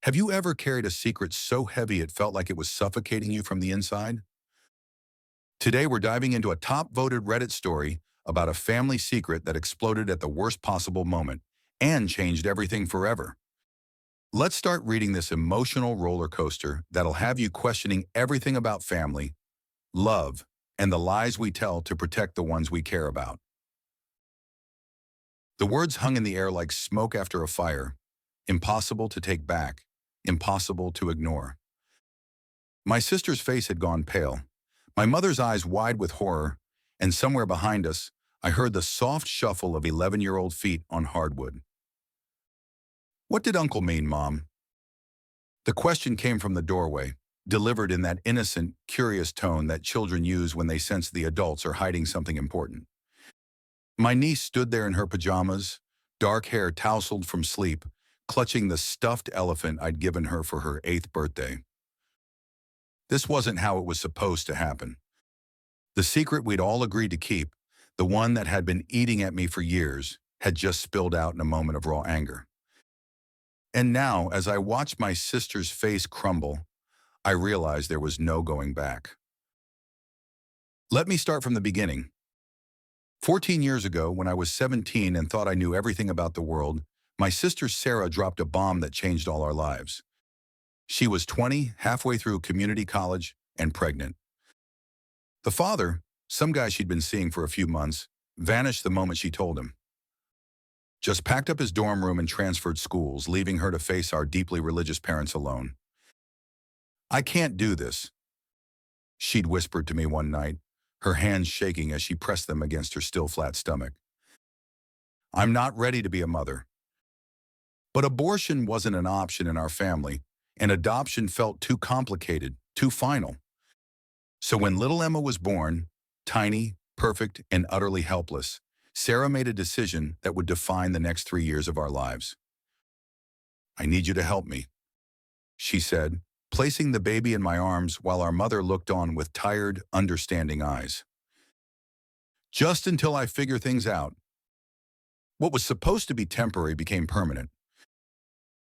Have you ever carried a secret so heavy it felt like it was suffocating you from the inside? Today, we're diving into a top-voted Reddit story about a family secret that exploded at the worst possible moment and changed everything forever. Let's start reading this emotional roller coaster that'll have you questioning everything about family, love, and the lies we tell to protect the ones we care about. The words hung in the air like smoke after a fire, impossible to take back, impossible to ignore. My sister's face had gone pale, my mother's eyes wide with horror, and somewhere behind us, I heard the soft shuffle of 11-year-old feet on hardwood. What did Uncle mean, Mom? The question came from the doorway, delivered in that innocent, curious tone that children use when they sense the adults are hiding something important. My niece stood there in her pajamas, dark hair tousled from sleep, clutching the stuffed elephant I'd given her for her 8th birthday. This wasn't how it was supposed to happen. The secret we'd all agreed to keep, the one that had been eating at me for years, had just spilled out in a moment of raw anger. And now, as I watched my sister's face crumble, I realized there was no going back. Let me start from the beginning. 14 years ago, when I was 17 and thought I knew everything about the world, my sister Sarah dropped a bomb that changed all our lives. She was 20, halfway through community college, and pregnant. The father, some guy she'd been seeing for a few months, vanished the moment she told him. Just packed up his dorm room and transferred schools, leaving her to face our deeply religious parents alone. "I can't do this," she'd whispered to me one night, her hands shaking as she pressed them against her still flat stomach. "I'm not ready to be a mother." But abortion wasn't an option in our family, and adoption felt too complicated, too final. So when little Emma was born, tiny, perfect, and utterly helpless, Sarah made a decision that would define the next 3 years of our lives. "I need you to help me," she said, placing the baby in my arms while our mother looked on with tired, understanding eyes. "Just until I figure things out." What was supposed to be temporary became permanent.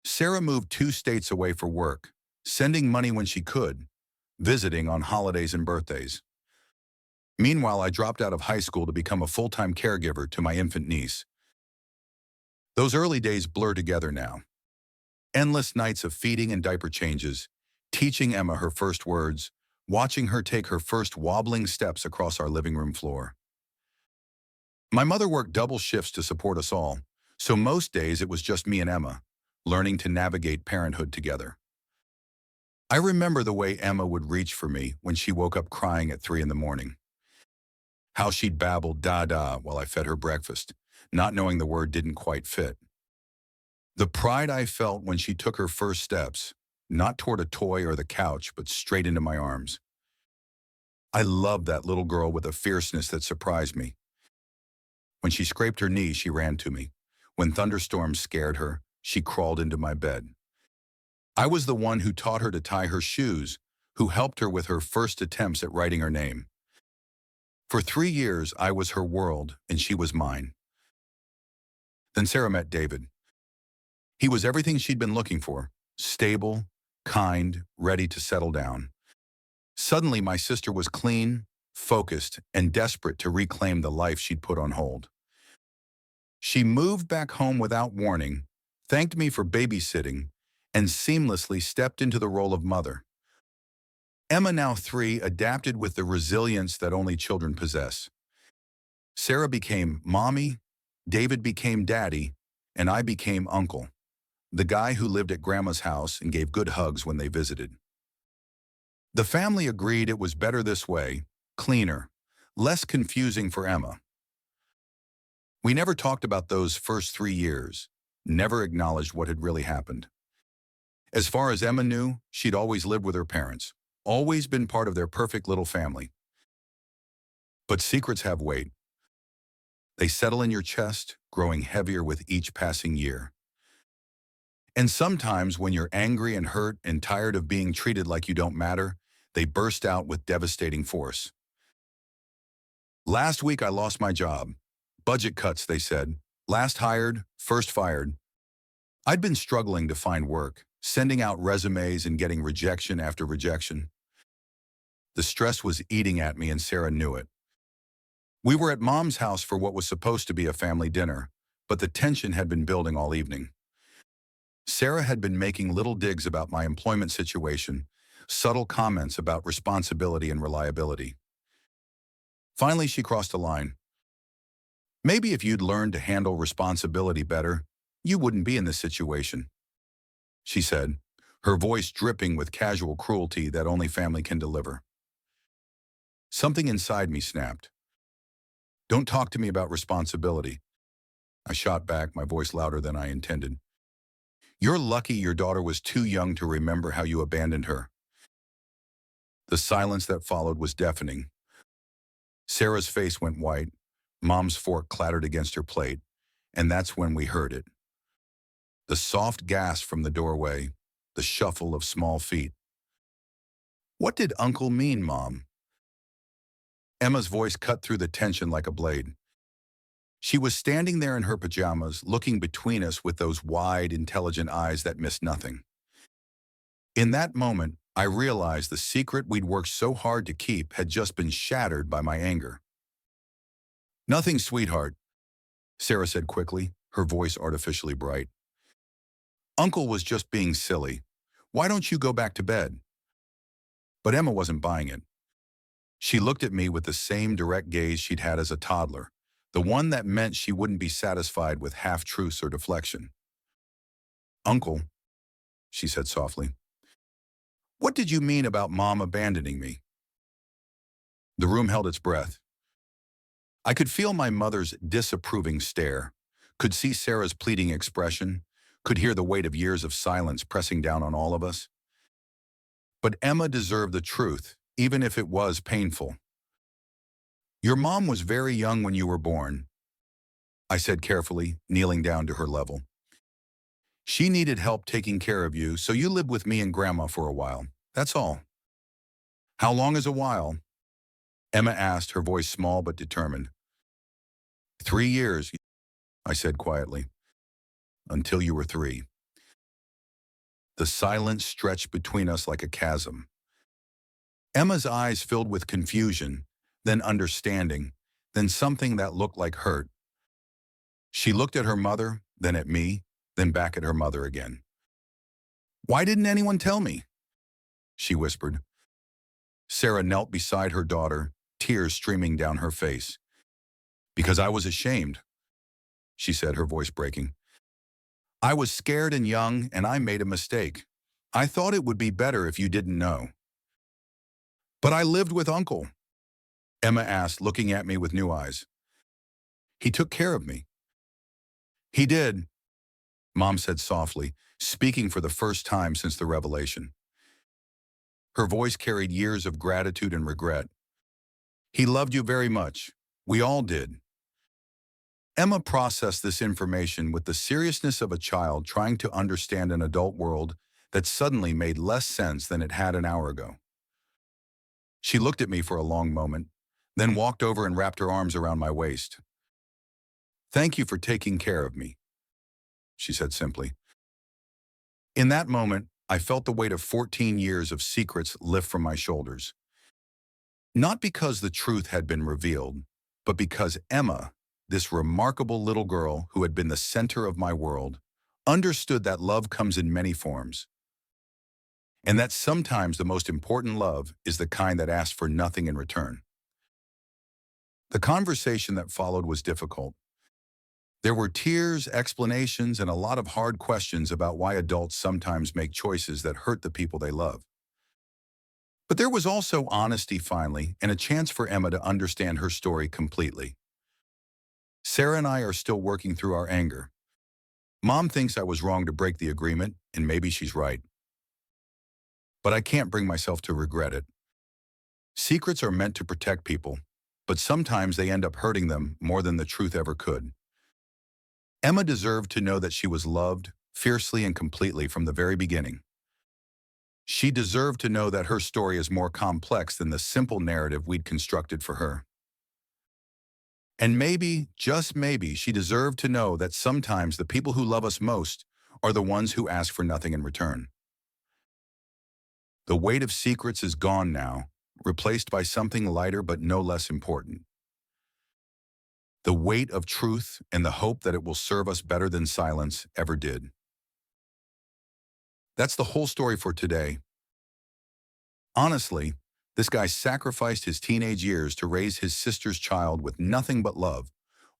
Sarah moved 2 states away for work, sending money when she could, visiting on holidays and birthdays. Meanwhile, I dropped out of high school to become a full-time caregiver to my infant niece. Those early days blur together now. Endless nights of feeding and diaper changes, teaching Emma her first words, watching her take her first wobbling steps across our living room floor. My mother worked double shifts to support us all, so most days it was just me and Emma, learning to navigate parenthood together. I remember the way Emma would reach for me when she woke up crying at 3 in the morning. How she'd babble da-da while I fed her breakfast, not knowing the word didn't quite fit. The pride I felt when she took her first steps, not toward a toy or the couch, but straight into my arms. I loved that little girl with a fierceness that surprised me. When she scraped her knee, she ran to me. When thunderstorms scared her, she crawled into my bed. I was the one who taught her to tie her shoes, who helped her with her first attempts at writing her name. For 3 years, I was her world, and she was mine. Then Sarah met David. He was everything she'd been looking for: stable, kind, ready to settle down. Suddenly, my sister was clean, focused, and desperate to reclaim the life she'd put on hold. She moved back home without warning, thanked me for babysitting, and seamlessly stepped into the role of mother. Emma, now 3, adapted with the resilience that only children possess. Sarah became mommy, David became daddy, and I became uncle, the guy who lived at Grandma's house and gave good hugs when they visited. The family agreed it was better this way, cleaner, less confusing for Emma. We never talked about those first 3 years, never acknowledged what had really happened. As far as Emma knew, she'd always lived with her parents, always been part of their perfect little family. But secrets have weight. They settle in your chest, growing heavier with each passing year. And sometimes when you're angry and hurt and tired of being treated like you don't matter, they burst out with devastating force. "Last week I lost my job. Budget cuts," they said. "Last hired, first fired." I'd been struggling to find work, sending out resumes and getting rejection after rejection. The stress was eating at me and Sarah knew it. We were at Mom's house for what was supposed to be a family dinner, but the tension had been building all evening. Sarah had been making little digs about my employment situation, subtle comments about responsibility and reliability. Finally, she crossed a line. Maybe if you'd learned to handle responsibility better, you wouldn't be in this situation, she said, her voice dripping with casual cruelty that only family can deliver. Something inside me snapped. Don't talk to me about responsibility. I shot back, my voice louder than I intended. You're lucky your daughter was too young to remember how you abandoned her. The silence that followed was deafening. Sarah's face went white. Mom's fork clattered against her plate, and that's when we heard it. The soft gasp from the doorway, the shuffle of small feet. What did Uncle mean, Mom? Emma's voice cut through the tension like a blade. She was standing there in her pajamas, looking between us with those wide, intelligent eyes that missed nothing. In that moment, I realized the secret we'd worked so hard to keep had just been shattered by my anger. Nothing, sweetheart, Sarah said quickly, her voice artificially bright. Uncle was just being silly. Why don't you go back to bed? But Emma wasn't buying it. She looked at me with the same direct gaze she'd had as a toddler, the one that meant she wouldn't be satisfied with half-truths or deflection. Uncle, she said softly, what did you mean about Mom abandoning me? The room held its breath. I could feel my mother's disapproving stare, could see Sarah's pleading expression, could hear the weight of years of silence pressing down on all of us. But Emma deserved the truth, even if it was painful. Your mom was very young when you were born, I said carefully, kneeling down to her level. She needed help taking care of you, so you lived with me and Grandma for a while. That's all. How long is a while? Emma asked, her voice small but determined. 3 years, I said quietly. Until you were 3. The silence stretched between us like a chasm. Emma's eyes filled with confusion, then understanding, then something that looked like hurt. She looked at her mother, then at me, then back at her mother again. Why didn't anyone tell me? She whispered. Sarah knelt beside her daughter, tears streaming down her face. Because I was ashamed, she said, her voice breaking. I was scared and young, and I made a mistake. I thought it would be better if you didn't know. But I lived with Uncle, Emma asked, looking at me with new eyes. He took care of me. He did, Mom said softly, speaking for the first time since the revelation. Her voice carried years of gratitude and regret. He loved you very much. We all did. Emma processed this information with the seriousness of a child trying to understand an adult world that suddenly made less sense than it had an hour ago. She looked at me for a long moment, then walked over and wrapped her arms around my waist. Thank you for taking care of me, she said simply. In that moment, I felt the weight of 14 years of secrets lift from my shoulders. Not because the truth had been revealed, but because Emma, this remarkable little girl who had been the center of my world, understood that love comes in many forms. And that sometimes the most important love is the kind that asks for nothing in return. The conversation that followed was difficult. There were tears, explanations, and a lot of hard questions about why adults sometimes make choices that hurt the people they love. But there was also honesty finally, and a chance for Emma to understand her story completely. Sarah and I are still working through our anger. Mom thinks I was wrong to break the agreement, and maybe she's right. But I can't bring myself to regret it. Secrets are meant to protect people, but sometimes they end up hurting them more than the truth ever could. Emma deserved to know that she was loved, fiercely and completely from the very beginning. She deserved to know that her story is more complex than the simple narrative we'd constructed for her. And maybe, just maybe, she deserved to know that sometimes the people who love us most are the ones who ask for nothing in return. The weight of secrets is gone now, replaced by something lighter but no less important. The weight of truth and the hope that it will serve us better than silence ever did. That's the whole story for today. Honestly, this guy sacrificed his teenage years to raise his sister's child with nothing but love,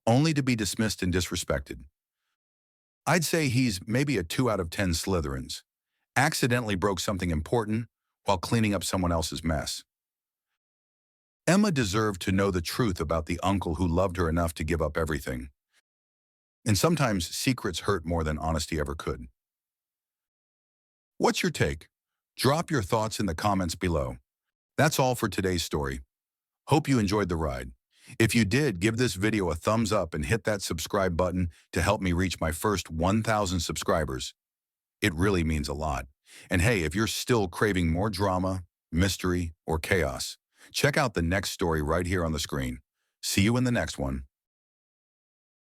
only to be dismissed and disrespected. I'd say he's maybe a 2 out of 10 Slytherins. Accidentally broke something important while cleaning up someone else's mess. Emma deserved to know the truth about the uncle who loved her enough to give up everything. And sometimes secrets hurt more than honesty ever could. What's your take? Drop your thoughts in the comments below. That's all for today's story. Hope you enjoyed the ride. If you did, give this video a thumbs up and hit that subscribe button to help me reach my first 1,000 subscribers. It really means a lot. And hey, if you're still craving more drama, mystery, or chaos, check out the next story right here on the screen. See you in the next one.